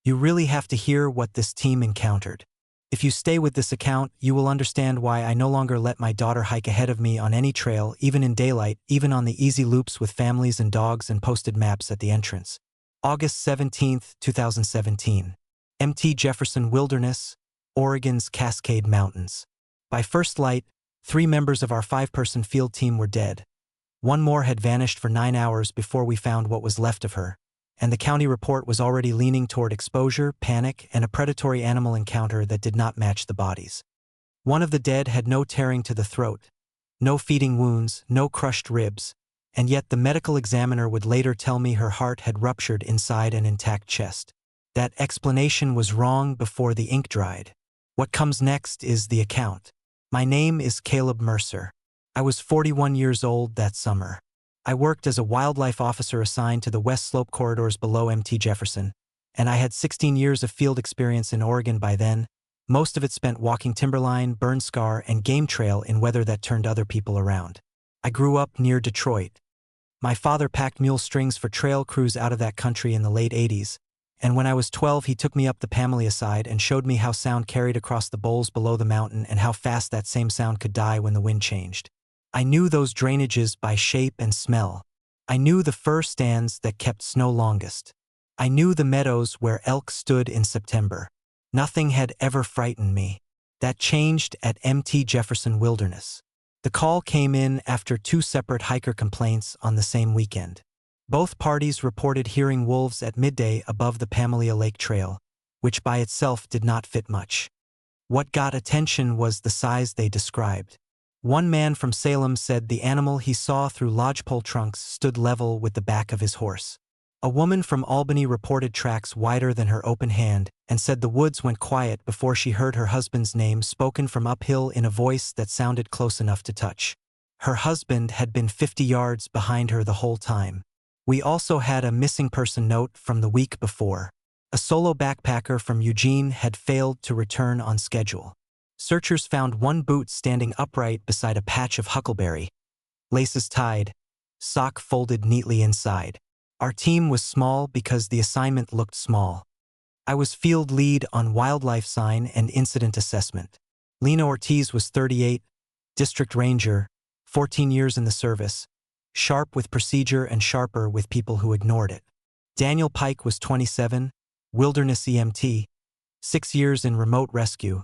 You really have to hear what this team encountered. If you stay with this account, you will understand why I no longer let my daughter hike ahead of me on any trail, even in daylight, even on the easy loops with families and dogs and posted maps at the entrance. August 17, 2017. Mt. Jefferson Wilderness, Oregon's Cascade Mountains. By first light, 3 members of our 5-person field team were dead. 1 more had vanished for 9 hours before we found what was left of her, and the county report was already leaning toward exposure, panic, and a predatory animal encounter that did not match the bodies. 1 of the dead had no tearing to the throat, no feeding wounds, no crushed ribs, and yet the medical examiner would later tell me her heart had ruptured inside an intact chest. That explanation was wrong before the ink dried. What comes next is the account. My name is Caleb Mercer. I was 41 years old that summer. I worked as a wildlife officer assigned to the West Slope corridors below Mt. Jefferson, and I had 16 years of field experience in Oregon by then, most of it spent walking timberline, burn scar, and game trail in weather that turned other people around. I grew up near Detroit. My father packed mule strings for trail crews out of that country in the late 80s, and when I was 12 he took me up the Pamelia side and showed me how sound carried across the bowls below the mountain and how fast that same sound could die when the wind changed. I knew those drainages by shape and smell. I knew the fir stands that kept snow longest. I knew the meadows where elk stood in September. Nothing had ever frightened me. That changed at Mt. Jefferson Wilderness. The call came in after 2 separate hiker complaints on the same weekend. Both parties reported hearing wolves at midday above the Pamelia Lake trail, which by itself did not fit much. What got attention was the size they described. 1 man from Salem said the animal he saw through lodgepole trunks stood level with the back of his horse. A woman from Albany reported tracks wider than her open hand and said the woods went quiet before she heard her husband's name spoken from uphill in a voice that sounded close enough to touch. Her husband had been 50 yards behind her the whole time. We also had a missing person note from the week before. A solo backpacker from Eugene had failed to return on schedule. Searchers found 1 boot standing upright beside a patch of huckleberry. Laces tied, sock folded neatly inside. Our team was small because the assignment looked small. I was field lead on wildlife sign and incident assessment. Lena Ortiz was 38, district ranger, 14 years in the service, sharp with procedure and sharper with people who ignored it. Daniel Pike was 27, wilderness EMT, 6 years in remote rescue,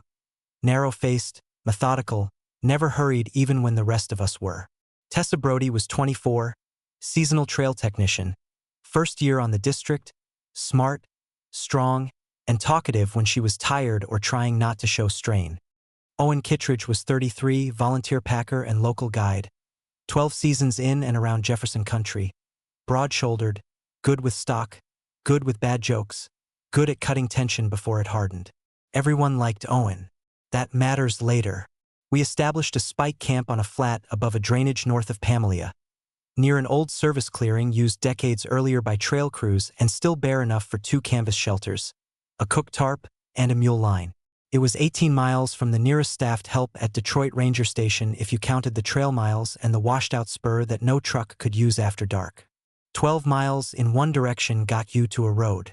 narrow-faced, methodical, never hurried even when the rest of us were. Tessa Brody was 24, seasonal trail technician, first year on the district, smart, strong, and talkative when she was tired or trying not to show strain. Owen Kittredge was 33, volunteer packer and local guide, 12 seasons in and around Jefferson country, broad-shouldered, good with stock, good with bad jokes, good at cutting tension before it hardened. Everyone liked Owen. That matters later. We established a spike camp on a flat above a drainage north of Pamelia, near an old service clearing used decades earlier by trail crews and still bare enough for 2 canvas shelters, a cook tarp, and a mule line. It was 18 miles from the nearest staffed help at Detroit Ranger Station if you counted the trail miles and the washed-out spur that no truck could use after dark. 12 miles in one direction got you to a road.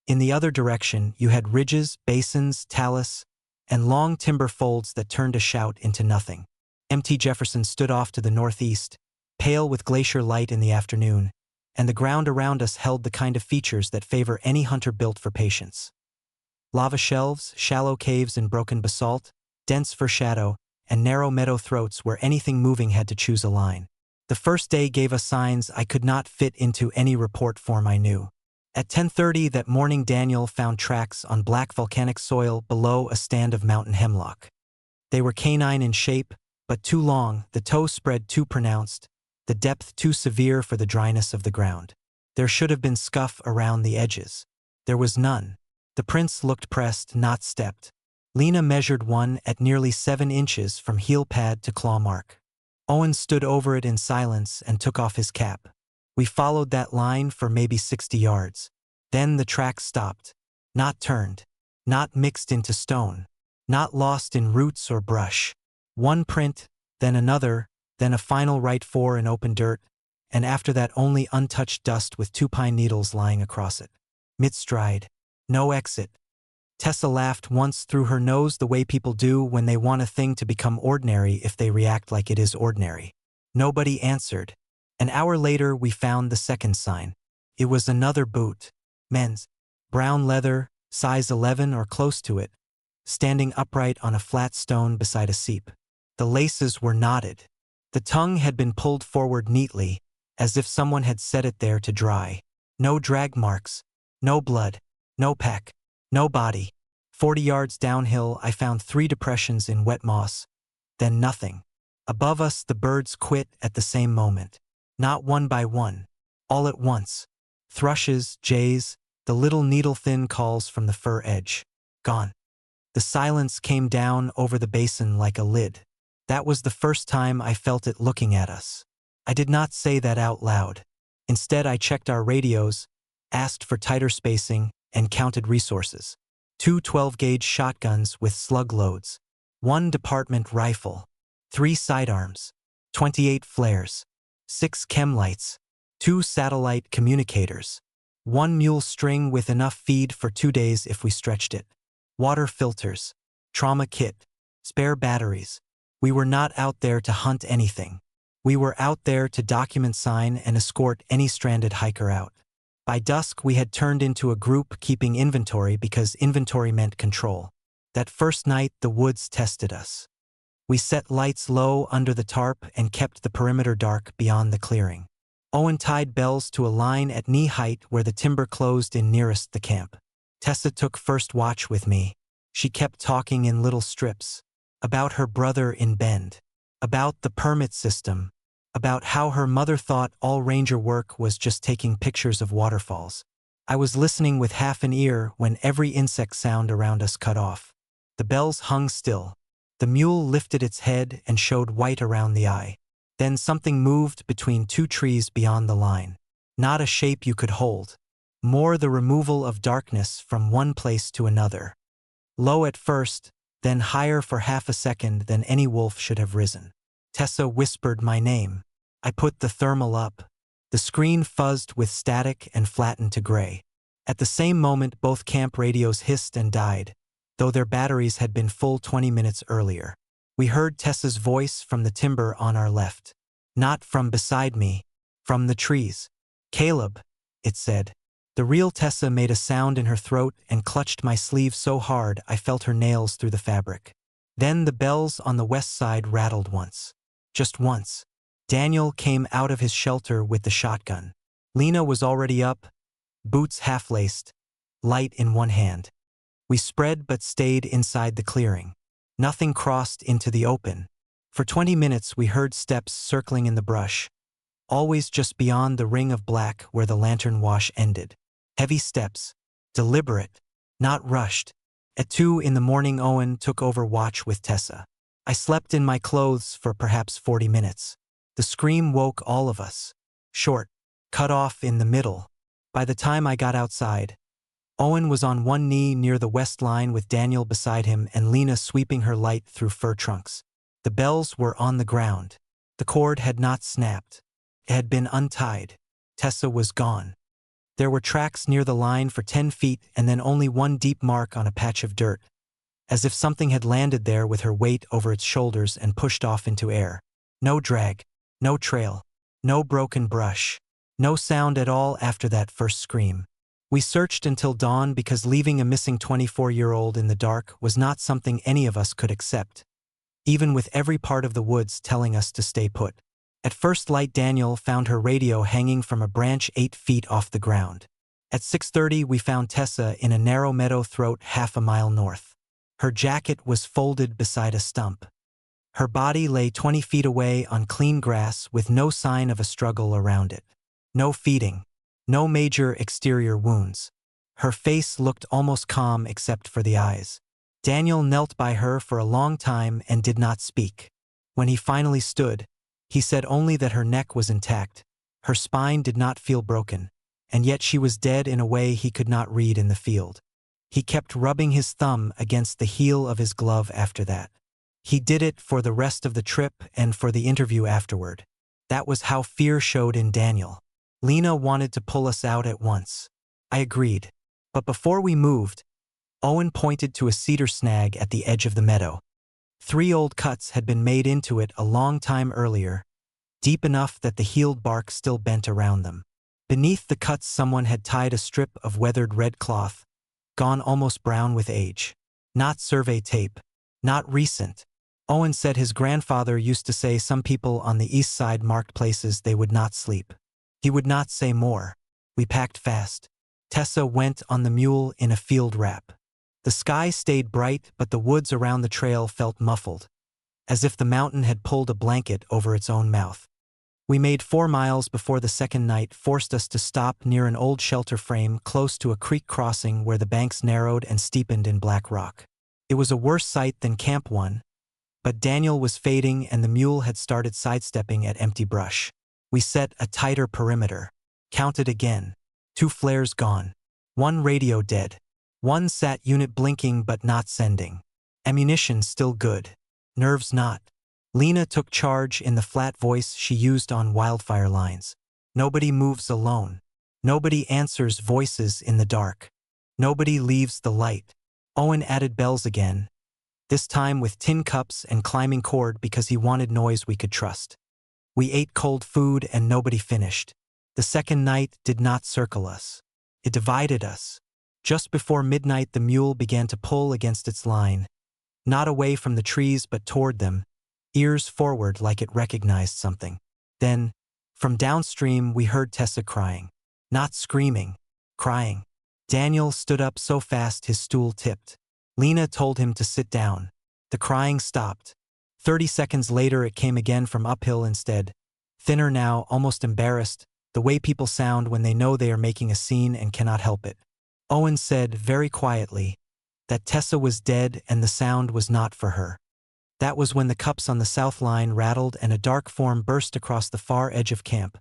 In the other direction, you had ridges, basins, talus, and long timber folds that turned a shout into nothing. Mt. Jefferson stood off to the northeast, pale with glacier light in the afternoon, and the ground around us held the kind of features that favor any hunter built for patience. Lava shelves, shallow caves in broken basalt, dense fir shadow, and narrow meadow throats where anything moving had to choose a line. The first day gave us signs I could not fit into any report form I knew. At 10:30 that morning, Daniel found tracks on black volcanic soil below a stand of mountain hemlock. They were canine in shape, but too long, the toe spread too pronounced, the depth too severe for the dryness of the ground. There should have been scuff around the edges. There was none. The prints looked pressed, not stepped. Lena measured one at nearly 7 inches from heel pad to claw mark. Owen stood over it in silence and took off his cap. We followed that line for maybe 60 yards. Then the track stopped. Not turned. Not mixed into stone. Not lost in roots or brush. One print, then another, then a final right 4 in open dirt, and after that only untouched dust with 2 pine needles lying across it. Mid-stride. No exit. Tessa laughed once through her nose the way people do when they want a thing to become ordinary if they react like it is ordinary. Nobody answered. An hour later we found the second sign. It was another boot. Men's. Brown leather, size 11 or close to it, standing upright on a flat stone beside a seep. The laces were knotted. The tongue had been pulled forward neatly, as if someone had set it there to dry. No drag marks. No blood. No pack. No body. 40 yards downhill I found 3 depressions in wet moss. Then nothing. Above us the birds quit at the same moment. Not one by one. All at once. Thrushes, jays, the little needle-thin calls from the fir edge. Gone. The silence came down over the basin like a lid. That was the first time I felt it looking at us. I did not say that out loud. Instead I checked our radios, asked for tighter spacing, and counted resources. 2 12-gauge shotguns with slug loads, 1 department rifle, 3 sidearms, 28 flares, 6 chem lights, 2 satellite communicators, 1 mule string with enough feed for 2 days if we stretched it, water filters, trauma kit, spare batteries. We were not out there to hunt anything. We were out there to document, sign, and escort any stranded hiker out. By dusk we had turned into a group keeping inventory because inventory meant control. That first night the woods tested us. We set lights low under the tarp and kept the perimeter dark beyond the clearing. Owen tied bells to a line at knee height where the timber closed in nearest the camp. Tessa took first watch with me. She kept talking in little strips. About her brother in Bend. About the permit system. About how her mother thought all ranger work was just taking pictures of waterfalls. I was listening with half an ear when every insect sound around us cut off. The bells hung still. The mule lifted its head and showed white around the eye. Then something moved between 2 trees beyond the line. Not a shape you could hold. More the removal of darkness from one place to another. Low at first, then higher for half a second than any wolf should have risen. Tessa whispered my name. I put the thermal up. The screen fuzzed with static and flattened to gray. At the same moment both camp radios hissed and died, though their batteries had been full 20 minutes earlier. We heard Tessa's voice from the timber on our left. Not from beside me, from the trees. "Caleb," it said. The real Tessa made a sound in her throat and clutched my sleeve so hard I felt her nails through the fabric. Then the bells on the west side rattled once. Just once. Daniel came out of his shelter with the shotgun. Lena was already up, boots half-laced, light in one hand. We spread but stayed inside the clearing. Nothing crossed into the open. For 20 minutes we heard steps circling in the brush, always just beyond the ring of black where the lantern wash ended. Heavy steps, deliberate, not rushed. At 2 in the morning Owen took over watch with Tessa. I slept in my clothes for perhaps 40 minutes. The scream woke all of us. Short, cut off in the middle. By the time I got outside, Owen was on one knee near the west line with Daniel beside him and Lena sweeping her light through fir trunks. The bells were on the ground. The cord had not snapped. It had been untied. Tessa was gone. There were tracks near the line for 10 feet and then only one deep mark on a patch of dirt, as if something had landed there with her weight over its shoulders and pushed off into air. No drag, no trail, no broken brush, no sound at all after that first scream. We searched until dawn because leaving a missing 24-year-old in the dark was not something any of us could accept, even with every part of the woods telling us to stay put. At first light Daniel found her radio hanging from a branch 8 feet off the ground. At 6:30 we found Tessa in a narrow meadow throat half a mile north. Her jacket was folded beside a stump. Her body lay 20 feet away on clean grass with no sign of a struggle around it. No feeding. No major exterior wounds. Her face looked almost calm except for the eyes. Daniel knelt by her for a long time and did not speak. When he finally stood, he said only that her neck was intact, her spine did not feel broken, and yet she was dead in a way he could not read in the field. He kept rubbing his thumb against the heel of his glove after that. He did it for the rest of the trip and for the interview afterward. That was how fear showed in Daniel. Lena wanted to pull us out at once. I agreed. But before we moved, Owen pointed to a cedar snag at the edge of the meadow. 3 old cuts had been made into it a long time earlier, deep enough that the healed bark still bent around them. Beneath the cuts someone had tied a strip of weathered red cloth, gone almost brown with age. Not survey tape. Not recent. Owen said his grandfather used to say some people on the east side marked places they would not sleep. He would not say more. We packed fast. Tessa went on the mule in a field wrap. The sky stayed bright, but the woods around the trail felt muffled, as if the mountain had pulled a blanket over its own mouth. We made 4 miles before the second night forced us to stop near an old shelter frame close to a creek crossing where the banks narrowed and steepened in black rock. It was a worse sight than Camp 1, but Daniel was fading and the mule had started sidestepping at empty brush. We set a tighter perimeter. Counted again. 2 flares gone. 1 radio dead. 1 sat unit blinking but not sending. Ammunition still good. Nerves not. Lena took charge in the flat voice she used on wildfire lines. Nobody moves alone. Nobody answers voices in the dark. Nobody leaves the light. Owen added bells again, this time with tin cups and climbing cord because he wanted noise we could trust. We ate cold food and nobody finished. The second night did not circle us. It divided us. Just before midnight the mule began to pull against its line, not away from the trees but toward them, ears forward like it recognized something. Then, from downstream we heard Tessa crying. Not screaming, crying. Daniel stood up so fast his stool tipped. Lena told him to sit down. The crying stopped. 30 seconds later it came again from uphill instead. Thinner now, almost embarrassed, the way people sound when they know they are making a scene and cannot help it. Owen said, very quietly, that Tessa was dead and the sound was not for her. That was when the cups on the south line rattled and a dark form burst across the far edge of camp.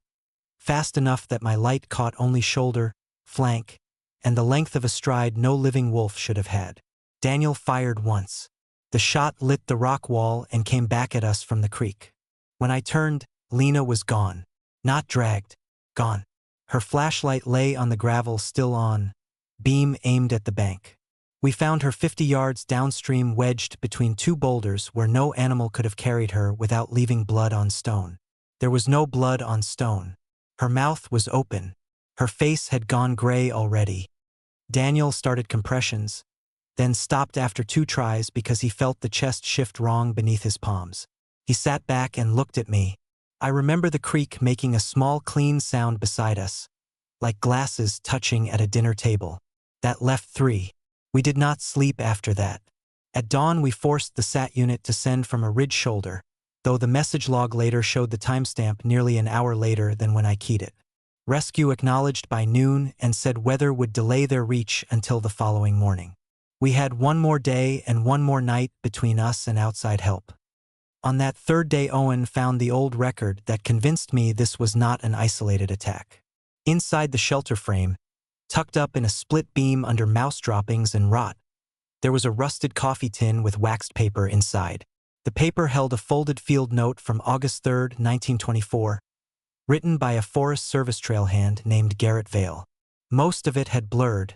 Fast enough that my light caught only shoulder, flank, and the length of a stride no living wolf should have had. Daniel fired once. The shot lit the rock wall and came back at us from the creek. When I turned, Lena was gone. Not dragged. Gone. Her flashlight lay on the gravel still on, beam aimed at the bank. We found her 50 yards downstream wedged between 2 boulders where no animal could have carried her without leaving blood on stone. There was no blood on stone. Her mouth was open. Her face had gone gray already. Daniel started compressions, then stopped after 2 tries because he felt the chest shift wrong beneath his palms. He sat back and looked at me. I remember the creek making a small clean sound beside us, like glasses touching at a dinner table. That left 3. We did not sleep after that. At dawn we forced the SAT unit to send from a ridge shoulder, though the message log later showed the timestamp nearly an hour later than when I keyed it. Rescue acknowledged by noon and said weather would delay their reach until the following morning. We had 1 more day and 1 more night between us and outside help. On that 3rd day Owen found the old record that convinced me this was not an isolated attack. Inside the shelter frame, tucked up in a split beam under mouse droppings and rot, there was a rusted coffee tin with waxed paper inside. The paper held a folded field note from August 3, 1924, written by a Forest Service trail hand named Garrett Vale. Most of it had blurred,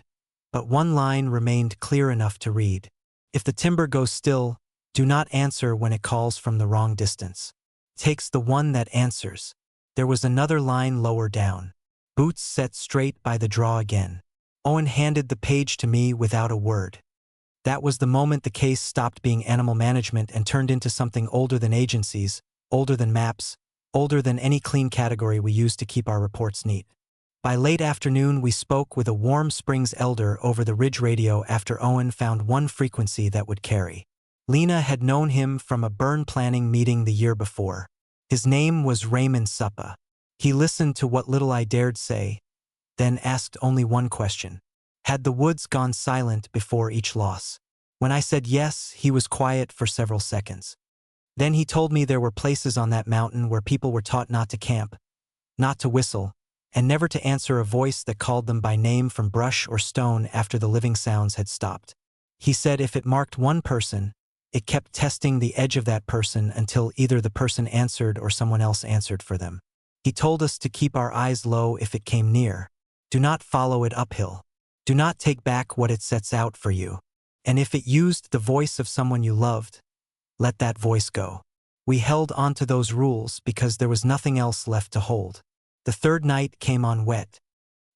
but 1 line remained clear enough to read. If the timber goes still, do not answer when it calls from the wrong distance. Takes the one that answers. There was another line lower down. Boots set straight by the draw again. Owen handed the page to me without a word. That was the moment the case stopped being animal management and turned into something older than agencies, older than maps, older than any clean category we used to keep our reports neat. By late afternoon we spoke with a Warm Springs elder over the ridge radio after Owen found 1 frequency that would carry. Lena had known him from a burn planning meeting the year before. His name was Raymond Suppa. He listened to what little I dared say, then asked only 1 question. Had the woods gone silent before each loss? When I said yes, he was quiet for several seconds. Then he told me there were places on that mountain where people were taught not to camp, not to whistle, and never to answer a voice that called them by name from brush or stone after the living sounds had stopped. He said if it marked 1 person, it kept testing the edge of that person until either the person answered or someone else answered for them. He told us to keep our eyes low if it came near. Do not follow it uphill. Do not take back what it sets out for you. And if it used the voice of someone you loved, let that voice go. We held onto those rules because there was nothing else left to hold. The third night came on wet.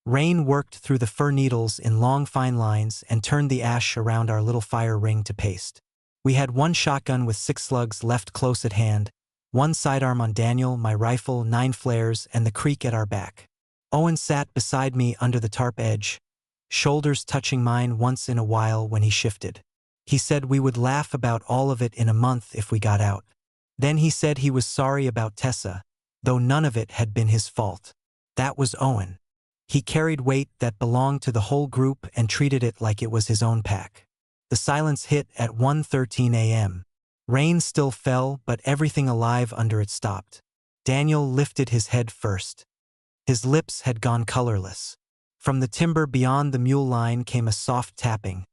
Rain worked through the fir needles in long fine lines and turned the ash around our little fire ring to paste. We had one shotgun with 6 slugs left close at hand, one sidearm on Daniel, my rifle, 9 flares, and the creek at our back. Owen sat beside me under the tarp edge, shoulders touching mine once in a while when he shifted. He said we would laugh about all of it in a month if we got out. Then he said he was sorry about Tessa, though none of it had been his fault. That was Owen. He carried weight that belonged to the whole group and treated it like it was his own pack. The silence hit at 1:13 a.m. Rain still fell, but everything alive under it stopped. Daniel lifted his head first. His lips had gone colorless. From the timber beyond the mule line came a soft tapping,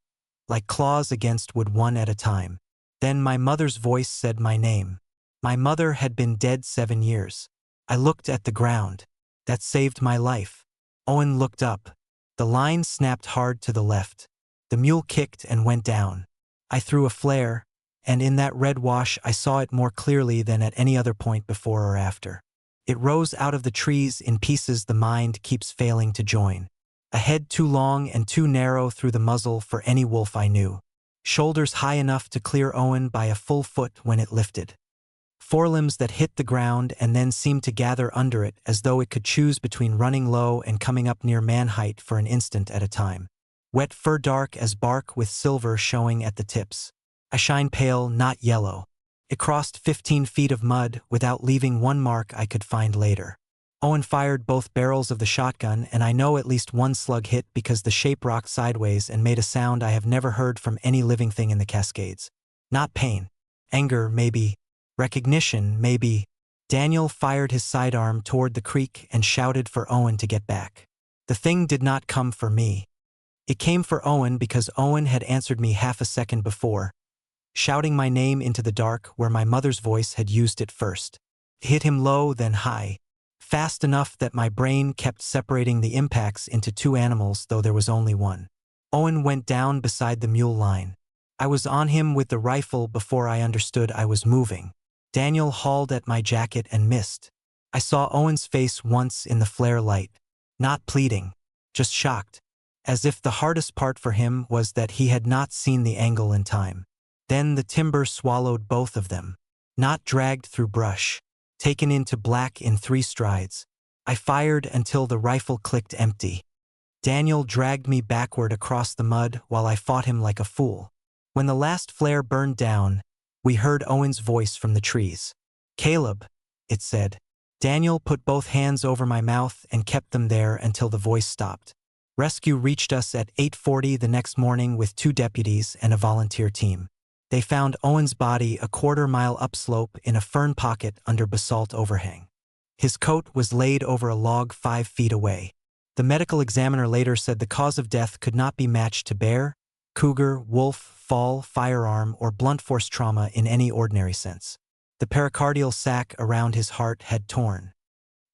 like claws against wood one at a time. Then my mother's voice said my name. My mother had been dead 7 years. I looked at the ground. That saved my life. Owen looked up. The line snapped hard to the left. The mule kicked and went down. I threw a flare, and in that red wash I saw it more clearly than at any other point before or after. It rose out of the trees in pieces the mind keeps failing to join. A head too long and too narrow through the muzzle for any wolf I knew. Shoulders high enough to clear Owen by a full foot when it lifted. Forelimbs that hit the ground and then seemed to gather under it as though it could choose between running low and coming up near man height for an instant at a time. Wet fur dark as bark with silver showing at the tips. A shine pale, not yellow. It crossed 15 feet of mud without leaving one mark I could find later. Owen fired both barrels of the shotgun, and I know at least one slug hit because the shape rocked sideways and made a sound I have never heard from any living thing in the Cascades. Not pain. Anger, maybe. Recognition, maybe. Daniel fired his sidearm toward the creek and shouted for Owen to get back. The thing did not come for me. It came for Owen because Owen had answered me half a second before, shouting my name into the dark where my mother's voice had used it first. It hit him low, then high, fast enough that my brain kept separating the impacts into 2 animals, though there was only one. Owen went down beside the mule line. I was on him with the rifle before I understood I was moving. Daniel hauled at my jacket and missed. I saw Owen's face once in the flare light. Not pleading, just shocked, as if the hardest part for him was that he had not seen the angle in time. Then the timber swallowed both of them. Not dragged through brush. Taken into black in 3 strides. I fired until the rifle clicked empty. Daniel dragged me backward across the mud while I fought him like a fool. When the last flare burned down, we heard Owen's voice from the trees. "Caleb," it said. Daniel put both hands over my mouth and kept them there until the voice stopped. Rescue reached us at 8:40 the next morning with 2 deputies and a volunteer team. They found Owen's body a 1/4 mile upslope in a fern pocket under basalt overhang. His coat was laid over a log 5 feet away. The medical examiner later said the cause of death could not be matched to bear, cougar, wolf, fall, firearm, or blunt force trauma in any ordinary sense. The pericardial sac around his heart had torn.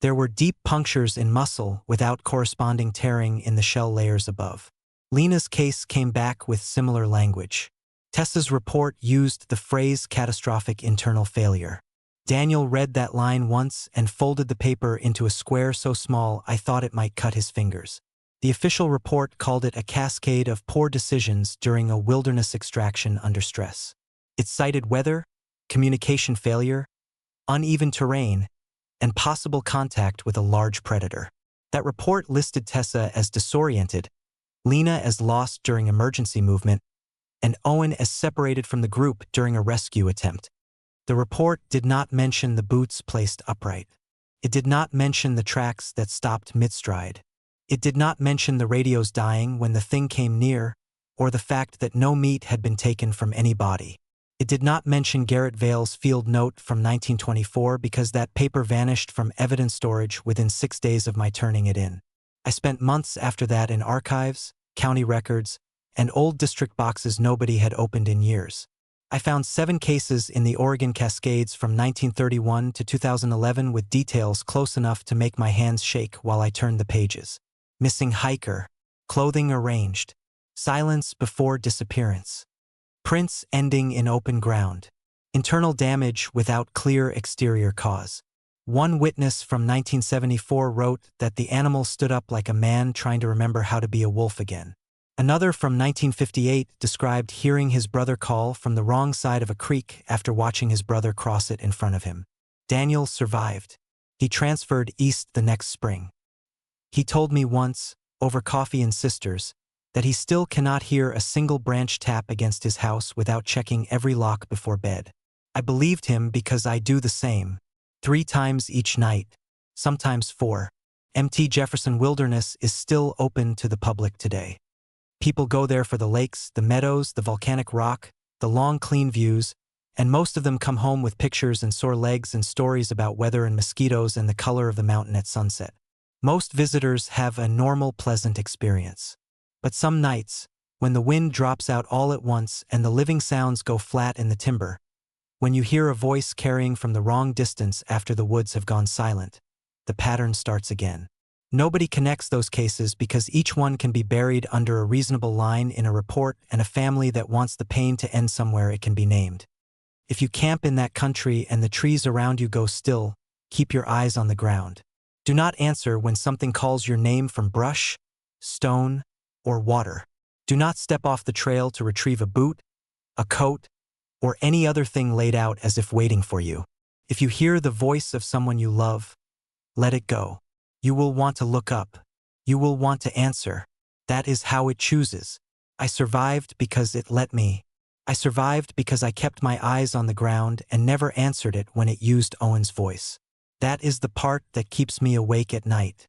There were deep punctures in muscle without corresponding tearing in the shell layers above. Lena's case came back with similar language. Tessa's report used the phrase catastrophic internal failure. Daniel read that line once and folded the paper into a square so small I thought it might cut his fingers. The official report called it a cascade of poor decisions during a wilderness extraction under stress. It cited weather, communication failure, uneven terrain, and possible contact with a large predator. That report listed Tessa as disoriented, Lena as lost during emergency movement, and Owen as separated from the group during a rescue attempt. The report did not mention the boots placed upright. It did not mention the tracks that stopped mid-stride. It did not mention the radios dying when the thing came near, or the fact that no meat had been taken from any body. It did not mention Garrett Vale's field note from 1924 because that paper vanished from evidence storage within 6 days of my turning it in. I spent months after that in archives, county records, and old district boxes nobody had opened in years. I found 7 cases in the Oregon Cascades from 1931 to 2011 with details close enough to make my hands shake while I turned the pages. Missing hiker, clothing arranged. Silence before disappearance. Prints ending in open ground. Internal damage without clear exterior cause. One witness from 1974 wrote that the animal stood up like a man trying to remember how to be a wolf again. Another from 1958 described hearing his brother call from the wrong side of a creek after watching his brother cross it in front of him. Daniel survived. He transferred east the next spring. He told me once, over coffee and sisters, that he still cannot hear a single branch tap against his house without checking every lock before bed. I believed him because I do the same. 3 times each night, sometimes 4. Empty Jefferson Wilderness is still open to the public today. People go there for the lakes, the meadows, the volcanic rock, the long clean views, and most of them come home with pictures and sore legs and stories about weather and mosquitoes and the color of the mountain at sunset. Most visitors have a normal, pleasant experience. But some nights, when the wind drops out all at once and the living sounds go flat in the timber, when you hear a voice carrying from the wrong distance after the woods have gone silent, the pattern starts again. Nobody connects those cases because each one can be buried under a reasonable line in a report, and a family that wants the pain to end somewhere it can be named. If you camp in that country and the trees around you go still, keep your eyes on the ground. Do not answer when something calls your name from brush, stone, or water. Do not step off the trail to retrieve a boot, a coat, or any other thing laid out as if waiting for you. If you hear the voice of someone you love, let it go. You will want to look up. You will want to answer. That is how it chooses. I survived because it let me. I survived because I kept my eyes on the ground and never answered it when it used Owen's voice. That is the part that keeps me awake at night.